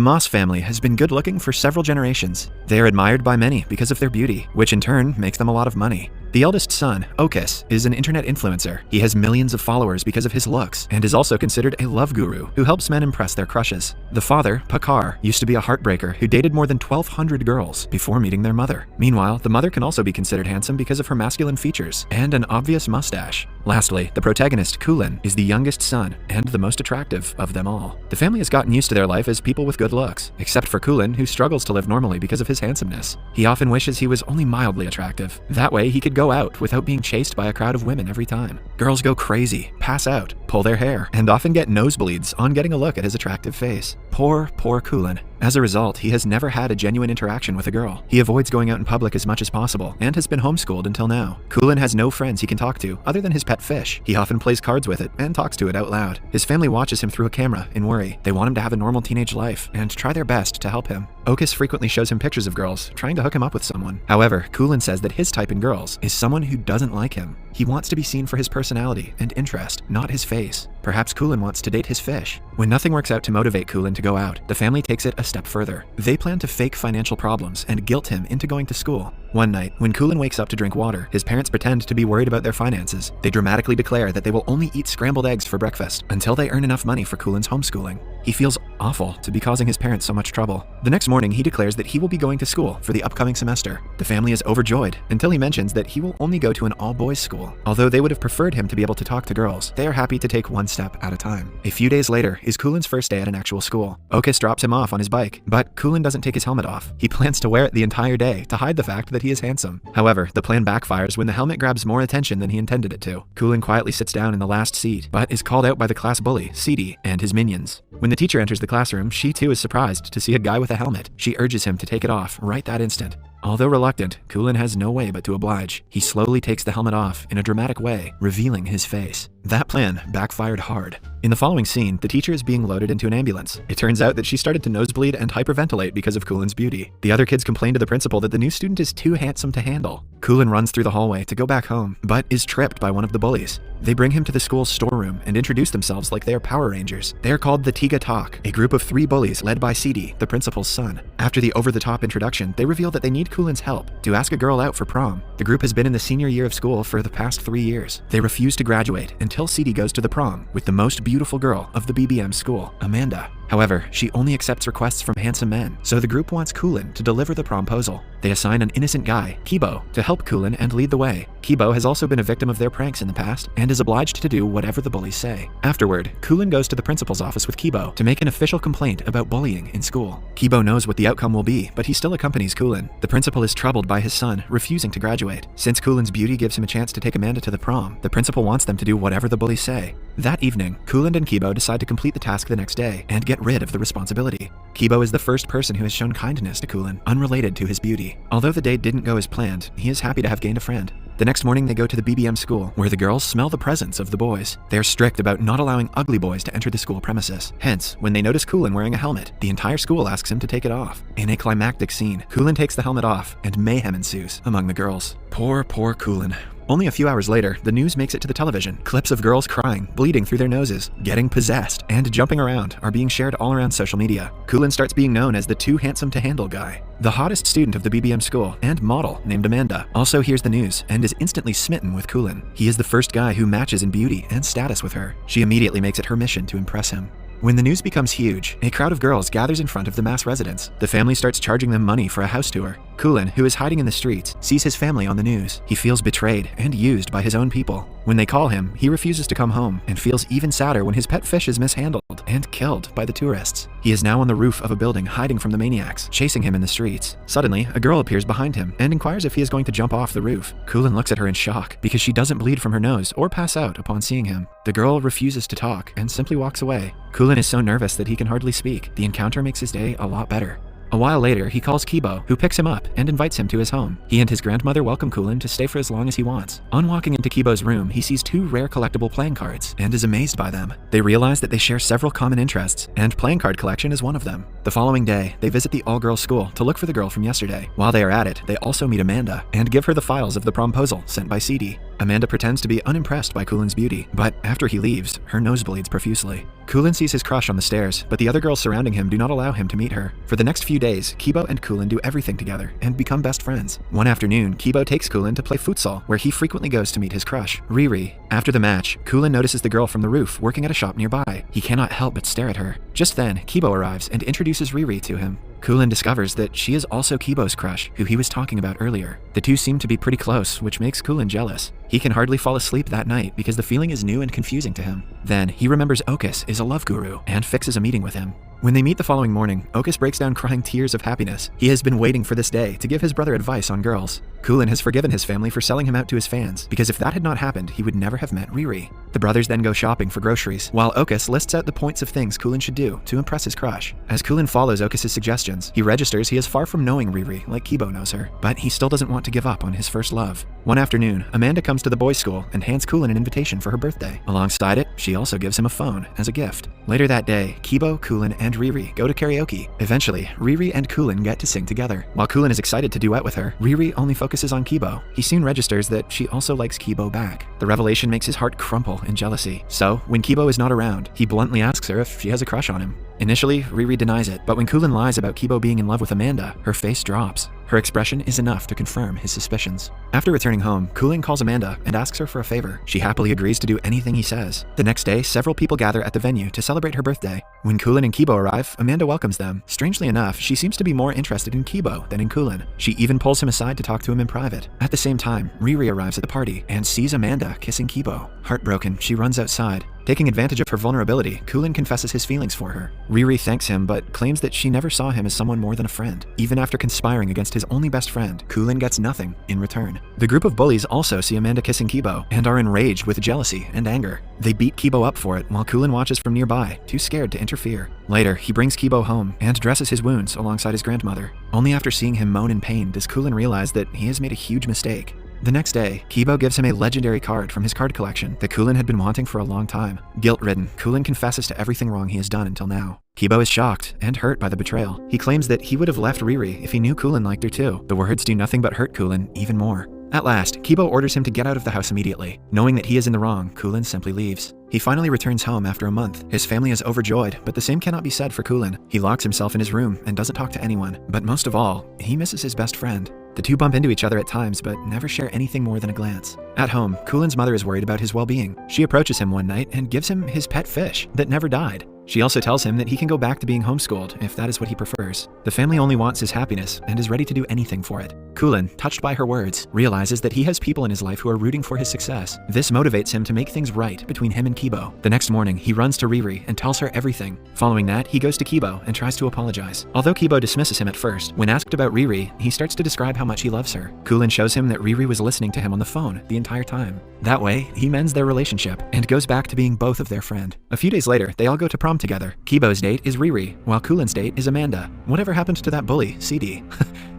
The Moss family has been good looking for several generations. They are admired by many because of their beauty, which in turn makes them a lot of money. The eldest son, Okus, is an internet influencer. He has millions of followers because of his looks, and is also considered a love guru who helps men impress their crushes. The father, Pakar, used to be a heartbreaker who dated more than 1,200 girls before meeting their mother. Meanwhile, the mother can also be considered handsome because of her masculine features and an obvious mustache. Lastly, the protagonist, Coolan, is the youngest son and the most attractive of them all. The family has gotten used to their life as people with good looks, except for Coolan, who struggles to live normally because of his handsomeness. He often wishes he was only mildly attractive. That way, he could go out without being chased by a crowd of women every time. Girls go crazy, pass out, pull their hair, and often get nosebleeds on getting a look at his attractive face. Poor Coolan. As a result, he has never had a genuine interaction with a girl. He avoids going out in public as much as possible and has been homeschooled until now. Coolan has no friends he can talk to other than his pet fish. He often plays cards with it and talks to it out loud. His family watches him through a camera in worry. They want him to have a normal teenage life and try their best to help him. Okus frequently shows him pictures of girls, trying to hook him up with someone. However, Coolan says that his type in girls is someone who doesn't like him. He wants to be seen for his personality and interest, not his face. Perhaps Coolan wants to date his fish. When nothing works out to motivate Coolan to go out, the family takes it a step further. They plan to fake financial problems and guilt him into going to school. One night, when Coolan wakes up to drink water, his parents pretend to be worried about their finances. They dramatically declare that they will only eat scrambled eggs for breakfast until they earn enough money for Coolan's homeschooling. He feels awful to be causing his parents so much trouble. The next morning, he declares that he will be going to school for the upcoming semester. The family is overjoyed until he mentions that he will only go to an all-boys school. Although they would have preferred him to be able to talk to girls, they are happy to take one step at a time. A few days later is Coolan's first day at an actual school. Okus drops him off on his bike, but Coolan doesn't take his helmet off. He plans to wear it the entire day to hide the fact that he is handsome. However, the plan backfires when the helmet grabs more attention than he intended it to. Coolan quietly sits down in the last seat, but is called out by the class bully, Cidi, and his minions. When the teacher enters the classroom, she too is surprised to see a guy with a helmet. She urges him to take it off right that instant. Although reluctant, Coolan has no way but to oblige. He slowly takes the helmet off in a dramatic way, revealing his face. That plan backfired hard. In the following scene, the teacher is being loaded into an ambulance. It turns out that she started to nosebleed and hyperventilate because of Coolan's beauty. The other kids complain to the principal that the new student is too handsome to handle. Coolan runs through the hallway to go back home, but is tripped by one of the bullies. They bring him to the school's storeroom and introduce themselves like they are Power Rangers. They are called the Tiga Talk, a group of 3 bullies led by Cidi, the principal's son. After the over-the-top introduction, they reveal that they need Coolan's help to ask a girl out for prom. The group has been in the senior year of school for the past 3 years. They refuse to graduate until Cidi goes to the prom with the most beautiful girl of the BBM school, Amanda. However, she only accepts requests from handsome men, so the group wants Coolan to deliver the promposal. They assign an innocent guy, Kibo, to help Coolan and lead the way. Kibo has also been a victim of their pranks in the past and is obliged to do whatever the bullies say. Afterward, Coolan goes to the principal's office with Kibo to make an official complaint about bullying in school. Kibo knows what the outcome will be, but he still accompanies Coolan. The principal is troubled by his son refusing to graduate. Since Coolan's beauty gives him a chance to take Amanda to the prom, the principal wants them to do whatever the bullies say. That evening, Coolan and Kibo decide to complete the task the next day and get rid of the responsibility. Kibo is the first person who has shown kindness to Coolan, unrelated to his beauty. Although the day didn't go as planned, he is happy to have gained a friend. The next morning, they go to the BBM school, where the girls smell the presence of the boys. They are strict about not allowing ugly boys to enter the school premises. Hence, when they notice Coolan wearing a helmet, the entire school asks him to take it off. In a climactic scene, Coolan takes the helmet off, and mayhem ensues among the girls. Poor Coolan. Only a few hours later, the news makes it to the television. Clips of girls crying, bleeding through their noses, getting possessed, and jumping around are being shared all around social media. Coolan starts being known as the too handsome to handle guy. The hottest student of the BBM school and model named Amanda also hears the news and is instantly smitten with Coolan. He is the first guy who matches in beauty and status with her. She immediately makes it her mission to impress him. When the news becomes huge, a crowd of girls gathers in front of the mass residence. The family starts charging them money for a house tour. Coolan, who is hiding in the streets, sees his family on the news. He feels betrayed and used by his own people. When they call him, he refuses to come home and feels even sadder when his pet fish is mishandled and killed by the tourists. He is now on the roof of a building hiding from the maniacs, chasing him in the streets. Suddenly, a girl appears behind him and inquires if he is going to jump off the roof. Coolan looks at her in shock because she doesn't bleed from her nose or pass out upon seeing him. The girl refuses to talk and simply walks away. Coolan is so nervous that he can hardly speak. The encounter makes his day a lot better. A while later, he calls Kibo, who picks him up and invites him to his home. He and his grandmother welcome Coolan to stay for as long as he wants. On walking into Kibo's room, he sees 2 rare collectible playing cards and is amazed by them. They realize that they share several common interests, and playing card collection is one of them. The following day, they visit the all-girls school to look for the girl from yesterday. While they are at it, they also meet Amanda and give her the files of the promposal sent by Cidi. Amanda pretends to be unimpressed by Coolan's beauty, but after he leaves, her nose bleeds profusely. Coolan sees his crush on the stairs, but the other girls surrounding him do not allow him to meet her. For the next few days, Kibo and Coolan do everything together and become best friends. One afternoon, Kibo takes Coolan to play futsal, where he frequently goes to meet his crush, Riri. After the match, Coolan notices the girl from the roof working at a shop nearby. He cannot help but stare at her. Just then, Kibo arrives and introduces Riri to him. Coolan discovers that she is also Kibo's crush, who he was talking about earlier. The two seem to be pretty close, which makes Coolan jealous. He can hardly fall asleep that night because the feeling is new and confusing to him. Then, he remembers Okus is a love guru and fixes a meeting with him. When they meet the following morning, Okus breaks down crying tears of happiness. He has been waiting for this day to give his brother advice on girls. Coolan has forgiven his family for selling him out to his fans, because if that had not happened, he would never have met Riri. The brothers then go shopping for groceries, while Okus lists out the points of things Coolan should do to impress his crush. As Coolan follows Okus' suggestions, he registers he is far from knowing Riri like Kibo knows her, but he still doesn't want to give up on his first love. One afternoon, Amanda comes to the boys' school and hands Coolan an invitation for her birthday. Alongside it, she also gives him a phone as a gift. Later that day, Kibo, Coolan, and Riri go to karaoke. Eventually, Riri and Coolan get to sing together. While Coolan is excited to duet with her, Riri only focuses on Kibo. He soon registers that she also likes Kibo back. The revelation makes his heart crumple in jealousy. So, when Kibo is not around, he bluntly asks her if she has a crush on him. Initially, Riri denies it, but when Coolan lies about Kibo being in love with Amanda, her face drops. Her expression is enough to confirm his suspicions. After returning home, Coolan calls Amanda and asks her for a favor. She happily agrees to do anything he says. The next day, several people gather at the venue to celebrate her birthday. When Coolan and Kibo arrive, Amanda welcomes them. Strangely enough, she seems to be more interested in Kibo than in Coolan. She even pulls him aside to talk to him in private. At the same time, Riri arrives at the party and sees Amanda kissing Kibo. Heartbroken, she runs outside. Taking advantage of her vulnerability, Coolan confesses his feelings for her. Riri thanks him, but claims that she never saw him as someone more than a friend. Even after conspiring against his only best friend, Coolan gets nothing in return. The group of bullies also see Amanda kissing Kibo and are enraged with jealousy and anger. They beat Kibo up for it while Coolan watches from nearby, too scared to interfere. Later, he brings Kibo home and dresses his wounds alongside his grandmother. Only after seeing him moan in pain does Coolan realize that he has made a huge mistake. The next day, Kibo gives him a legendary card from his card collection that Coolan had been wanting for a long time. Guilt-ridden, Coolan confesses to everything wrong he has done until now. Kibo is shocked and hurt by the betrayal. He claims that he would have left Riri if he knew Coolan liked her too. The words do nothing but hurt Coolan even more. At last, Kibo orders him to get out of the house immediately. Knowing that he is in the wrong, Coolan simply leaves. He finally returns home after a month. His family is overjoyed, but the same cannot be said for Coolan. He locks himself in his room and doesn't talk to anyone. But most of all, he misses his best friend. The two bump into each other at times, but never share anything more than a glance. At home, Coolan's mother is worried about his well-being. She approaches him one night and gives him his pet fish that never died. She also tells him that he can go back to being homeschooled if that is what he prefers. The family only wants his happiness and is ready to do anything for it. Coolan, touched by her words, realizes that he has people in his life who are rooting for his success. This motivates him to make things right between him and Kibo. The next morning, he runs to Riri and tells her everything. Following that, he goes to Kibo and tries to apologize. Although Kibo dismisses him at first, when asked about Riri, he starts to describe how much he loves her. Coolan shows him that Riri was listening to him on the phone the entire time. That way, he mends their relationship and goes back to being both of their friend. A few days later, they all go to prom together. Kibo's date is Riri, while Coolan's date is Amanda. Whatever happened to that bully, CD?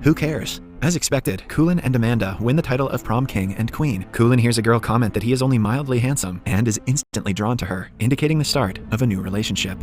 Who cares? As expected, Coolan and Amanda win the title of prom king and queen. Coolan hears a girl comment that he is only mildly handsome and is instantly drawn to her, indicating the start of a new relationship.